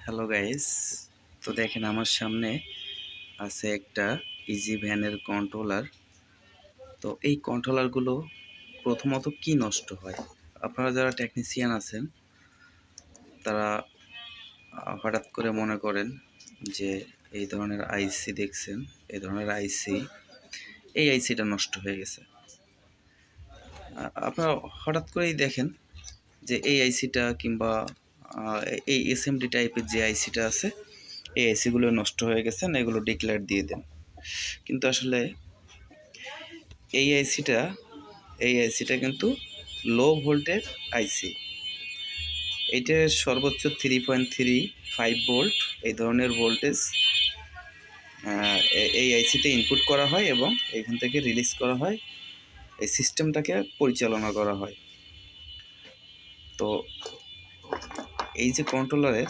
Hello guys, তো দেখেন আমার সামনে আছে একটা ইজি ভ্যানের কন্ট্রোলার। তো এই কন্ট্রোলারগুলো প্রথমত কি নষ্ট হয়, আপনারা যারা টেকনিশিয়ান আছেন তারা হঠাৎ করে মনে করেন যে এই ধরনের আইসি দেখছেন, এই ধরনের আইসি, এই আইসিটা নষ্ট হয়ে গেছে। আপনারা হঠাৎ করেই দেখেন যে এই আইসিটা কিংবা এই এসএমডি টাইপের যে আইসিটা আছে এই আইসিগুলো নষ্ট হয়ে গেছে না, এগুলো ডিক্লেয়ার দিয়ে দেন। কিন্তু আসলে এই আইসিটা কিন্তু লো ভোল্টের আইসি। এইটা সর্বোচ্চ 3.35 ভোল্ট এই ধরনের ভোল্টেজ এই আইসিতে ইনপুট করা হয় এবং এখান থেকে রিলিজ করা হয়, এই সিস্টেমটাকে পরিচালনা করা হয়। তো এই যে কন্ট্রোলারের